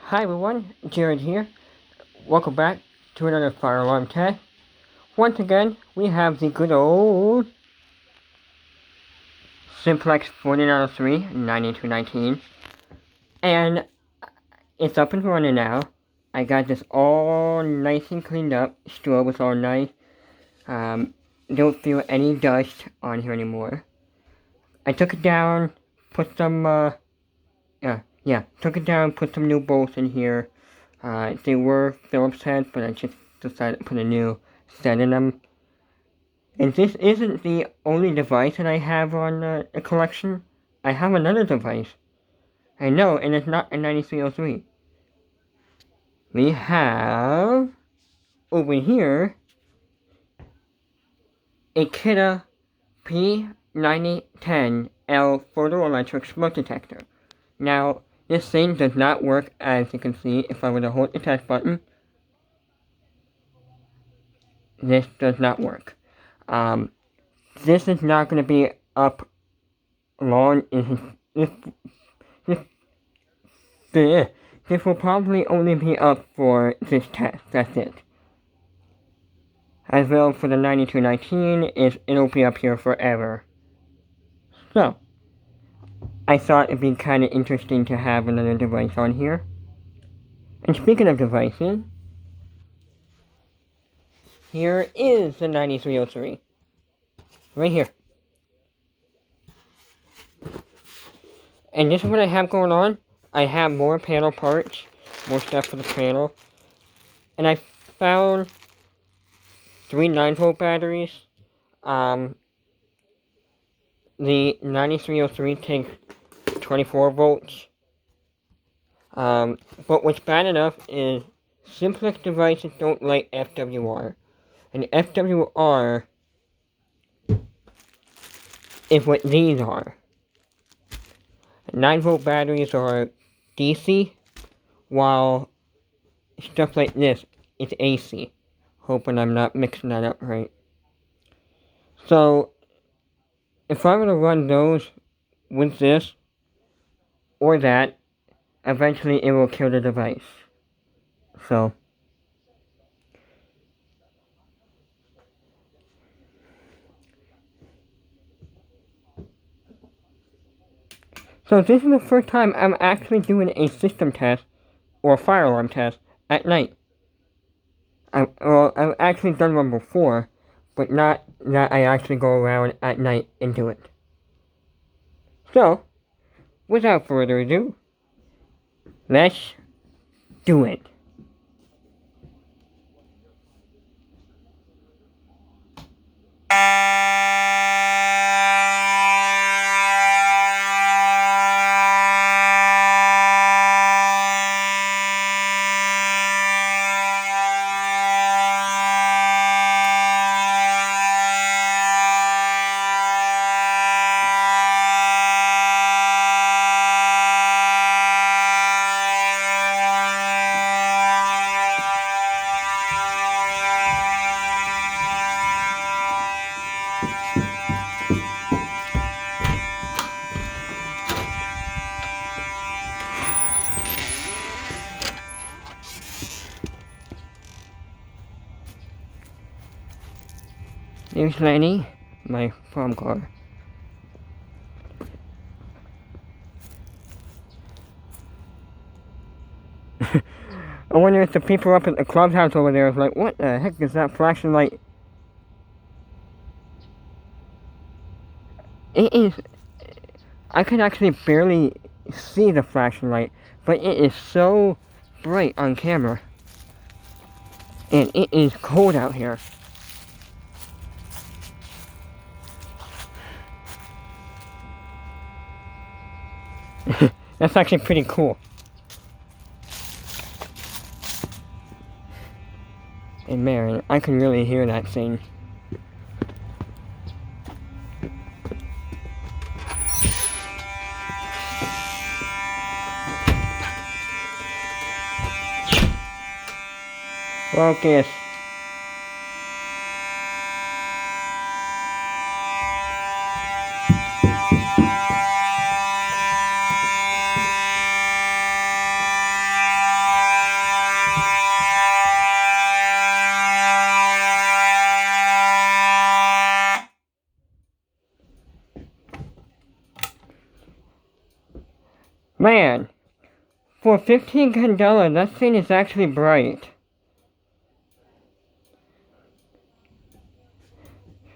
Hi everyone, Jared here. Welcome back to another fire alarm test. Once again, we have the good old Simplex 4903 9219. And it's up and running now. I got this all nice and cleaned up. Strobe is all nice. Don't feel any dust on here anymore. I took it down, put some, took it down, put some new bolts in here. They were Phillips heads, but I just decided to put a new set in them. And this isn't the only device that I have on the collection. I have another device. I know, and it's not a 9303. We have, over here, a Kita P9010L photoelectric smoke detector. Now, this thing does not work, as you can see, if I were to hold the test button. This does not work. This is not going to be up long. This will probably only be up for this test. That's it. As well for the 9219, it'll be up here forever. So, I thought it'd be kind of interesting to have another device on here. And speaking of devices, here is the 9303. Right here. And this is what I have going on. I have more panel parts, more stuff for the panel. And I found 3 9-volt batteries. The 9303 takes 24 volts. But what's bad enough is Simplex devices don't like FWR. And FWR is what these are. 9-volt batteries are DC, while stuff like this is AC. Hoping I'm not mixing that up right. So, if I were to run those with this, or that, eventually it will kill the device. So this is the first time I'm actually doing a system test, or a fire alarm test, at night. I've actually done one before, but not that I actually go around at night and do it. So, without further ado, let's do it. There's Lenny, my farm car. I wonder if the people up at the clubhouse over there is like, what the heck is that flashing light? It is... I can actually barely see the flashing light, but it is so bright on camera. And it is cold out here. That's actually pretty cool. And man, I can really hear that thing. Focus. Man, for $15 that thing is actually bright.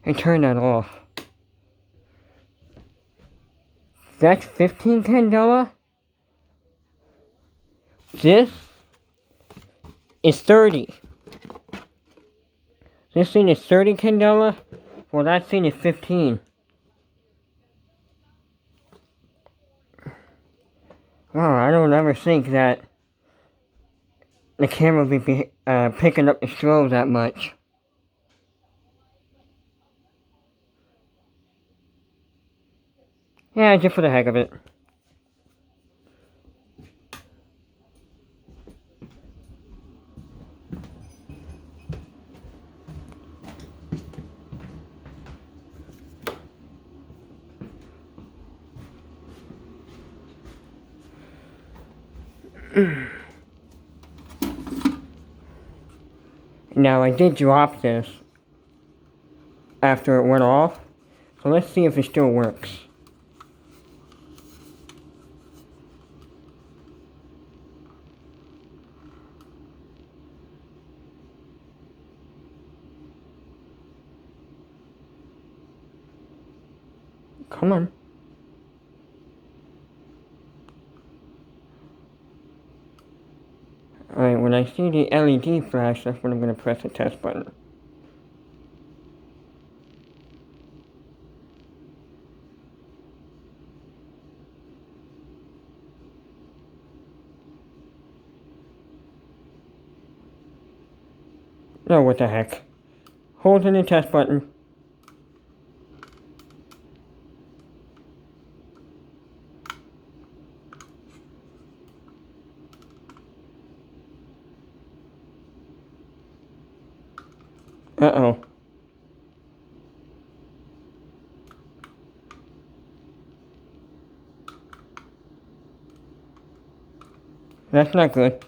And turn that off. That's $15? This is 30. This thing is $30. Well, that thing is 15. Wow, I don't ever think that the camera would be picking up the strobe that much. Yeah, just for the heck of it. Now, I did drop this after it went off, so let's see if it still works. Come on. Alright, when I see the LED flash, that's when I'm going to press the test button. No, what the heck. Holding the test button. Uh-oh. That's not good.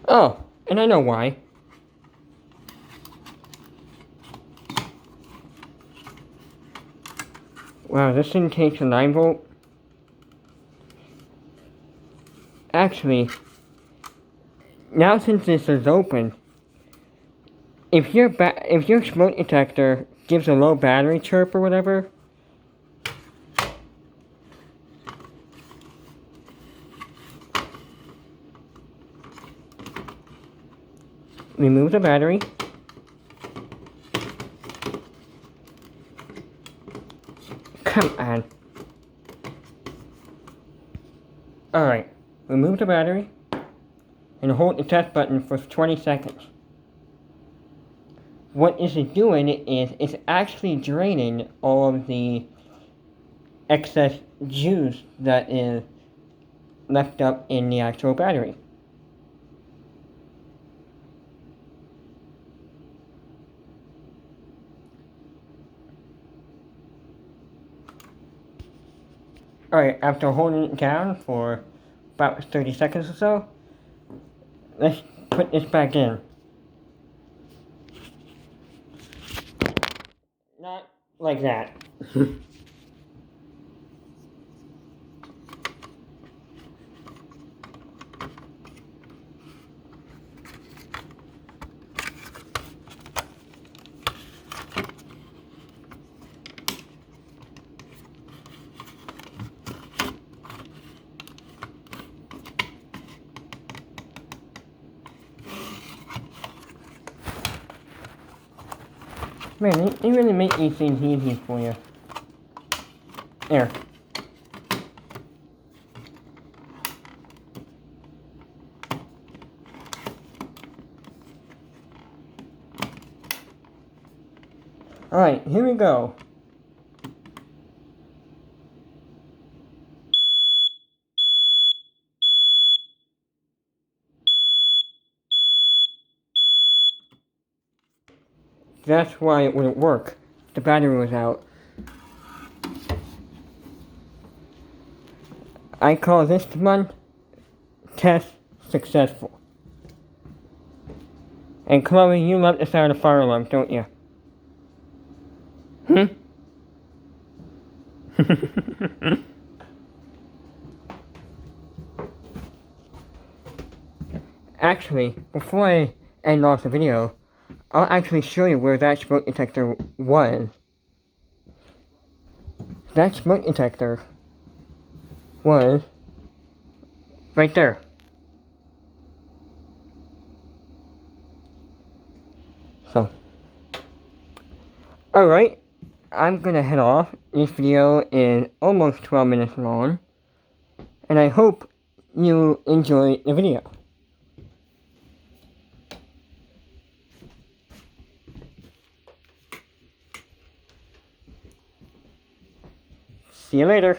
Oh, and I know why. Wow, this thing takes a 9-volt. Actually, now since this is open, if your smoke detector gives a low battery chirp or whatever, remove the battery. Come on. Alright, remove the battery and hold the test button for 20 seconds. What this is doing is it's actually draining all of the excess juice that is left up in the actual battery. Alright, after holding it down for about 30 seconds or so, let's put this back in. Not like that. Man, they really make these things easy for you. There. Alright, here we go. That's why it wouldn't work. The battery was out. I call this one test successful. And Chloe, you love the sound of fire alarms, don't you? Actually, before I end off the video, I'll actually show you where that smoke detector was. That smoke detector was right there. So, alright, I'm gonna head off. This video is almost 12 minutes long, and I hope you enjoy the video. See you later.